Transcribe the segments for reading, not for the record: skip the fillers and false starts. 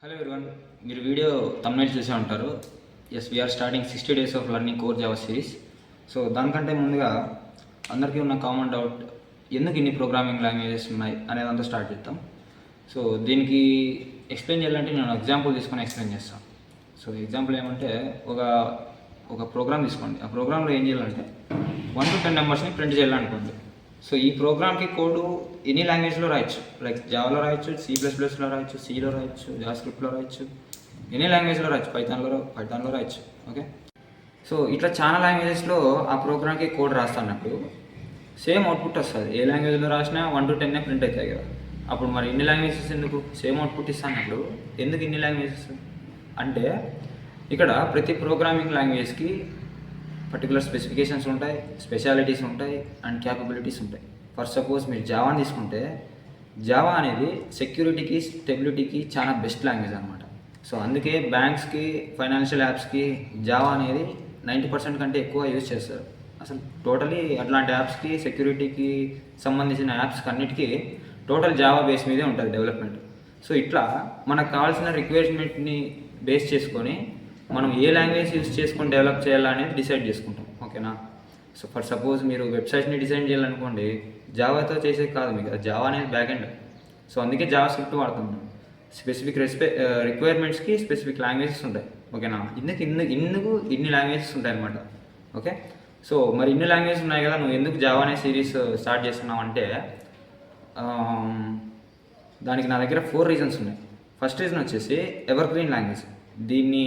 Hello everyone, మీరు video thumbnail చూసే ఉంటారు. Yes, we're starting 60 days of learning core Java series. So దానికంటే ముందుగా అందరికీ ఉన్న కామన్ డౌట్, ఎందుకు ఇన్ని ప్రోగ్రామింగ్ లాంగ్వేజెస్ ఉన్నాయి అనేది అంతా స్టార్ట్ చేద్దాం. సో దీనికి ఎక్స్ప్లెయిన్ చేయాలంటే నేను ఎగ్జాంపుల్ తీసుకొని ఎక్స్ప్లెయిన్ చేస్తాను. సో ఎగ్జాంపుల్ ఏమంటే, ఒక ప్రోగ్రామ్ తీసుకోండి. ఆ ప్రోగ్రాంలో ఏం చేయాలంటే 1 to 10 నెంబర్స్ని ప్రింట్ చేయాలనుకోండి. సో ఈ ప్రోగ్రామ్కి కోడ్ ఎనీ లాంగ్వేజ్లో రాయొచ్చు. లైక్ జావాలో రాయొచ్చు, C++లో రాయొచ్చు, Cలో రాయొచ్చు, జావాస్క్రిప్ట్లో రాయొచ్చు, ఎనీ లాంగ్వేజ్లో రాయొచ్చు, పైథాన్లో రాయొచ్చు. ఓకే, సో ఇట్లా చాలా లాంగ్వేజెస్లో ఆ ప్రోగ్రామ్కి కోడ్ రాస్తున్నప్పుడు సేమ్ అవుట్పుట్ వస్తుంది. ఏ లాంగ్వేజ్లో రాసినా 1 to 10 ప్రింట్ అవుతాయి కదా. అప్పుడు మరి ఇన్ని లాంగ్వేజెస్ ఎందుకు సేమ్ అవుట్పుట్ ఇస్తున్నప్పుడు ఎందుకు ఇన్ని లాంగ్వేజెస్ అంటే, ఇక్కడ ప్రతి ప్రోగ్రామింగ్ లాంగ్వేజ్కి పర్టికులర్ స్పెసిఫికేషన్స్ ఉంటాయి, స్పెషాలిటీస్ ఉంటాయి అండ్ క్యాపబిలిటీస్ ఉంటాయి. ఫర్ సపోజ్ మీరు జావాని తీసుకుంటే, జావా అనేది సెక్యూరిటీకి, స్టెబిలిటీకి చాలా బెస్ట్ లాంగ్వేజ్ అనమాట. సో అందుకే బ్యాంక్స్కి, ఫైనాన్షియల్ యాప్స్కి జావా అనేది 90% కంటే ఎక్కువ యూజ్ చేస్తారు. అసలు టోటలీ అట్లాంటి యాప్స్కి, సెక్యూరిటీకి సంబంధించిన యాప్స్కి అన్నిటికీ టోటల్ జావా బేస్ మీదే ఉంటుంది డెవలప్మెంట్. సో ఇట్లా మనకు కావాల్సిన రిక్వైర్మెంట్ని బేస్ చేసుకొని మనం ఏ లాంగ్వేజ్ యూజ్ చేసుకొని డెవలప్ చేయాలనేది డిసైడ్ చేసుకుంటాం. ఓకేనా? సో ఫర్ సపోజ్ మీరు వెబ్సైట్ని డిజైన్ చేయాలనుకోండి, జావాతో చేసేది కాదు, మీకు జావా అనేది బ్యాక్ ఎండ్. సో అందుకే జావా స్క్రిప్ట్ వాడుతాం. స్పెసిఫిక్ రిక్వైర్మెంట్స్కి స్పెసిఫిక్ లాంగ్వేజెస్ ఉంటాయి. ఓకేనా? ఇందుకు ఇన్ని లాంగ్వేజెస్ ఉంటాయి అనమాట. ఓకే, సో మరి ఇన్ని లాంగ్వేజెస్ ఉన్నాయి కదా, నువ్వు ఎందుకు జావా అనే సిరీస్ స్టార్ట్ చేస్తున్నావు అంటే, దానికి నా దగ్గర 4 రీజన్స్ ఉన్నాయి. ఫస్ట్ రీజన్ వచ్చేసి ఎవర్ గ్రీన్ లాంగ్వేజ్. దీన్ని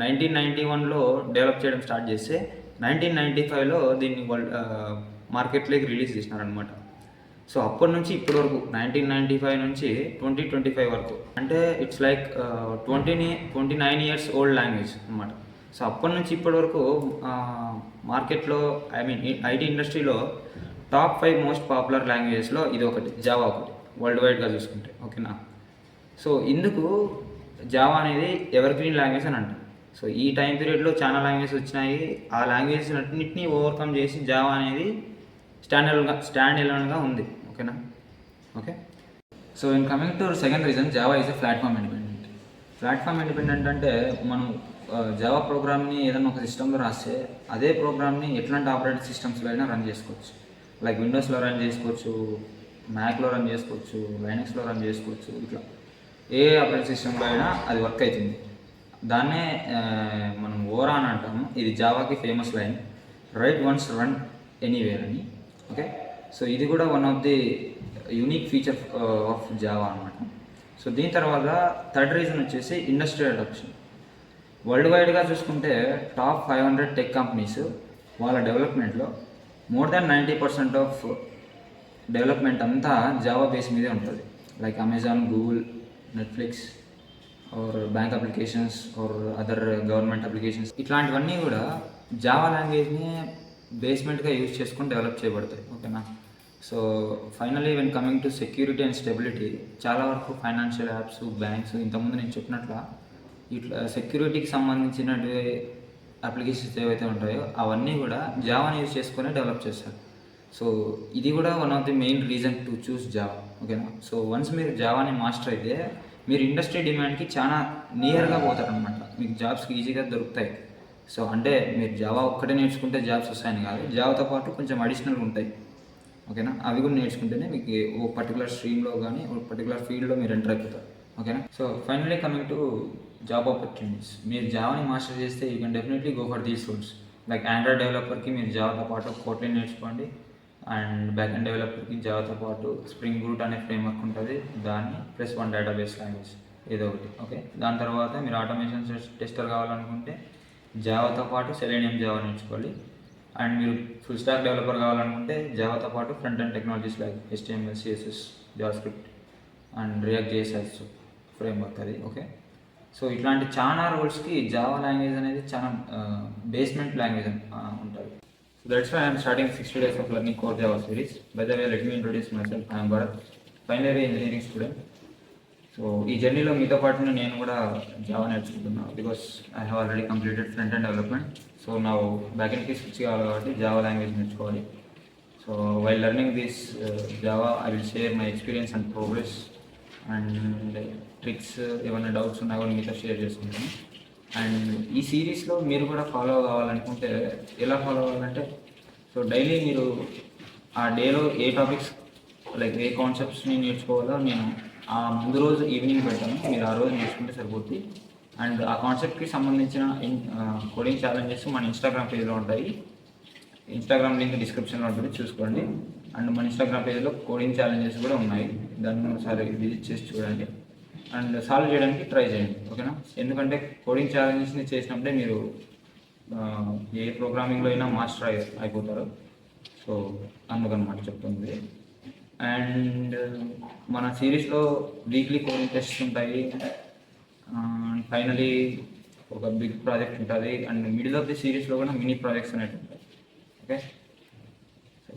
1991లో డెవలప్ చేయడం స్టార్ట్ చేస్తే 1995లో దీన్ని మార్కెట్లోకి రిలీజ్ చేసినారనమాట. సో అప్పటి నుంచి ఇప్పటి వరకు 1995 నుంచి 2025 వరకు, అంటే it's like 29 years old language అనమాట. సో అప్పటి నుంచి ఇప్పటి వరకు మార్కెట్లో, ఐటీ ఇండస్ట్రీలో టాప్ 5 మోస్ట్ పాపులర్ లాంగ్వేజెస్లో ఇది ఒకటి, జావా ఒకటి, వరల్డ్ వైడ్గా చూసుకుంటే. ఓకేనా? సో ఇందుకు జావా అనేది ఎవర్ గ్రీన్ లాంగ్వేజ్ అని అంటారు. సో ఈ టైం పీరియడ్లో లాంగ్వేజెస్ వచ్చినాయి. ఆ లాంగ్వేజెస్ అన్నింటినీ ఓవర్కమ్ చేసి జావా అనేది స్టాండ్ ఎలోన్గా ఉంది. ఓకేనా? Okay, so in coming to second reason, Java is a platform independent. Platform independent అంటే, మనం జావా ప్రోగ్రామ్ని ఏదైనా ఒక సిస్టంలో రాస్తే అదే ప్రోగ్రామ్ని ఎట్లాంటి ఆపరేటింగ్ సిస్టమ్స్లో అయినా రన్ చేసుకోవచ్చు. లైక్ విండోస్లో రన్ చేసుకోవచ్చు, మ్యాక్లో రన్ చేసుకోవచ్చు, లైనక్స్లో రన్ చేసుకోవచ్చు. ఇట్లా ఏ ఆపరేటింగ్ సిస్టంలో అయినా అది వర్క్ అవుతుంది. దాన్నే మనం ఓరా అని అంటాము. ఇది జావాకి famous line, write once run anywhere అని. ఓకే, సో ఇది కూడా one of the unique feature of Java అనమాట. సో దీని తర్వాత థర్డ్ రీజన్ వచ్చేసి ఇండస్ట్రియల్ అడాప్షన్. వరల్డ్ వైడ్గా చూసుకుంటే టాప్ 500 టెక్ కంపెనీస్ వాళ్ళ డెవలప్మెంట్లో మోర్ దాన్ 90% ఆఫ్ డెవలప్మెంట్ అంతా జావా బేస్ మీదే ఉంటుంది. Like Amazon, Google, Netflix or bank applications or other government applications, ఇట్లాంటివన్నీ కూడా జావా లాంగ్వేజ్ని బేస్మెంట్గా యూజ్ చేసుకొని డెవలప్ చేయబడతాయి. ఓకేనా? So finally when coming to security and stability, చాలా వరకు ఫైనాన్షియల్ యాప్స్, బ్యాంక్స్, ఇంతకుముందు నేను చెప్పినట్ల ఇట్లా సెక్యూరిటీకి సంబంధించిన అప్లికేషన్స్ ఏవైతే ఉంటాయో అవన్నీ కూడా జావాని యూజ్ చేసుకొని డెవలప్ చేస్తారు. సో ఇది కూడా one of the main reason to choose Java. ఓకేనా? సో వన్స్ మీరు జావాని మాస్టర్ అయితే మీరు ఇండస్ట్రీ డిమాండ్కి చాలా నియర్గా పోతారనమాట. మీకు జాబ్స్కి ఈజీగా దొరుకుతాయి. సో అంటే మీరు జావా ఒక్కటే నేర్చుకుంటే జాబ్స్ వస్తాయని కాదు, జావాతో పాటు కొంచెం అడిషనల్గా ఉంటాయి. ఓకేనా? అవి కూడా నేర్చుకుంటేనే మీకు ఓ పర్టికులర్ స్ట్రీమ్లో కానీ ఒక పర్టికులర్ ఫీల్డ్లో మీరు ఎంటర్ అయిపోతారు. ఓకేనా? So finally coming to job opportunities, మీరు జావాని మాస్టర్ చేస్తే you can definitely go for these routes. Like Android డెవలపర్కి మీరు జావాతో పాటు కోట్లిన్ నేర్చుకోండి, అండ్ బ్యాక్ ఎండ్ డెవలపర్కి జావాతో పాటు స్ప్రింగ్ బూట్ అనే ఫ్రేమ్వర్క్ ఉంటుంది, దాన్ని ప్లస్ 1 డేటాబేస్ లాంగ్వేజ్ ఏదో ఒకటి. ఓకే, దాని తర్వాత మీరు ఆటోమేషన్ టెస్టర్ కావాలనుకుంటే జావాతో పాటు సెలెనియం జావా నేర్చుకోవాలి. అండ్ మీరు ఫుల్ స్టాక్ డెవలపర్ కావాలనుకుంటే జావాతో పాటు front end technologies like HTML, CSS, JavaScript and react JS framework అది. ఓకే, సో ఇట్లాంటి చాలా రోల్స్కి జావా లాంగ్వేజ్ అనేది చాలా బేస్మెంట్ లాంగ్వేజ్ ఉంటుంది. So that's why I am starting 60 days of learning core Java series. By the way, let me introduce myself. I am Bharat, final year engineering student. So ఈ జర్నీలో మీతో పాటు నేను కూడా Java నేర్చుకుంటున్నాను, because I have already completed front end development. So నా back ఎండ్కి switch కావాలి కాబట్టి జావా లాంగ్వేజ్ నేర్చుకోవాలి. So while learning this Java, I will share my experience and progress and tricks ఏమైనా డౌట్స్ ఉన్నా కూడా మీతో షేర్ చేసుకుంటాను. అండ్ ఈ సిరీస్లో మీరు కూడా ఫాలో కావాలనుకుంటే ఎలా ఫాలో అవ్వాలంటే, సో డైలీ మీరు ఆ డేలో ఏ టాపిక్స్ లైక్ ఏ కాన్సెప్ట్స్ని నేర్చుకోవాలో నేను ఆ ముందు రోజు ఈవినింగ్ పెడతాను. మీరు ఆ రోజు నేర్చుకుంటే సరిపోతుంది. అండ్ ఆ కాన్సెప్ట్కి సంబంధించిన కోడింగ్ ఛాలెంజెస్ మన ఇన్స్టాగ్రామ్ పేజ్లో ఉంటాయి. ఇన్స్టాగ్రామ్ లింక్ డిస్క్రిప్షన్లో ఉంటుంది, చూసుకోండి. అండ్ మన ఇన్స్టాగ్రామ్ పేజ్లో కోడింగ్ ఛాలెంజెస్ కూడా ఉన్నాయి, దాన్ని ఒకసారి విజిట్ చేసి చూడండి అండ్ సాల్వ్ చేయడానికి ట్రై చేయండి, ఓకేనా? ఎందుకంటే కోడింగ్ ఛాలెంజెస్ని చేసినప్పుడే మీరు ఏ ప్రోగ్రామింగ్లో అయినా మాస్టర్ అయిపోతారు. సో అందుకనమాట చెప్తుంది. అండ్ మన సిరీస్లో వీక్లీ కోడింగ్ టెస్ట్స్ ఉంటాయి. ఫైనలీ ఒక బిగ్ ప్రాజెక్ట్ ఉంటుంది. అండ్ మిడిల్ ఆఫ్ ది సిరీస్లో కూడా మినీ ప్రాజెక్ట్స్ అనేవి ఉంటాయి. ఓకే, సో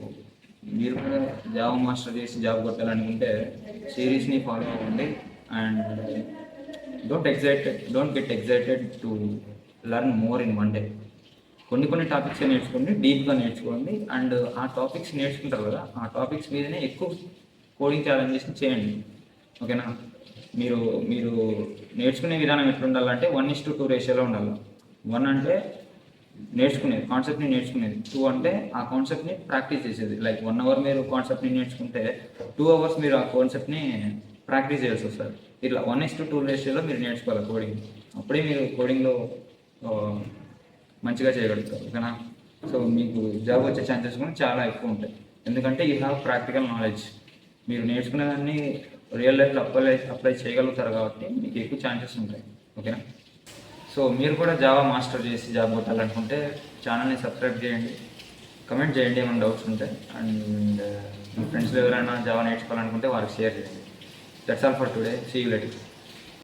మీరు కూడా జాబ్ మాస్టర్ చేసి జాబ్ కొట్టాలనుకుంటే సిరీస్ని ఫాలో అవ్వండి. And don't get excited to learn more in one day. కొన్ని టాపిక్స్ నేర్చుకోండి, డీప్గా నేర్చుకోండి. అండ్ ఆ టాపిక్స్ నేర్చుకుంటారు కదా, ఆ టాపిక్స్ మీదనే ఎక్కువ కోడింగ్ ఛాలెంజెస్ని చేయండి, ఓకేనా? మీరు మీరు నేర్చుకునే విధానం ఎట్లా ఉండాలంటే 1:2 రేషియోలో ఉండాలి. 1 అంటే నేర్చుకునేది, కాన్సెప్ట్ని నేర్చుకునేది. 2 అంటే ఆ కాన్సెప్ట్ని ప్రాక్టీస్ చేసేది. లైక్ 1 అవర్ మీరు కాన్సెప్ట్ని నేర్చుకుంటే 2 అవర్స్ మీరు ఆ కాన్సెప్ట్ని ప్రాక్టీస్ చేయాల్సి వస్తుంది. ఇట్లా 1:2 రేషియోలో మీరు నేర్చుకోవాలి కోడింగ్. అప్పుడే మీరు కోడింగ్లో మంచిగా చేయగలుగుతారు, ఓకేనా? సో మీకు జాబ్ వచ్చే ఛాన్సెస్ కూడా చాలా ఎక్కువ ఉంటాయి. ఎందుకంటే యూ హ్యావ్ ప్రాక్టికల్ నాలెడ్జ్. మీరు నేర్చుకునేదాన్ని రియల్ లైఫ్లో అప్లై చేయగలుగుతారు కాబట్టి మీకు ఎక్కువ ఛాన్సెస్ ఉంటాయి, ఓకేనా? సో మీరు కూడా జావా మాస్టర్ చేసి జాబ్ కొట్టాలనుకుంటే ఛానల్ని సబ్స్క్రైబ్ చేయండి, కమెంట్ చేయండి ఏమైనా డౌట్స్ ఉంటే. అండ్ మీ ఫ్రెండ్స్లో ఎవరైనా జావా నేర్చుకోవాలనుకుంటే వారికి షేర్ చేయండి. That's all for today. See you later.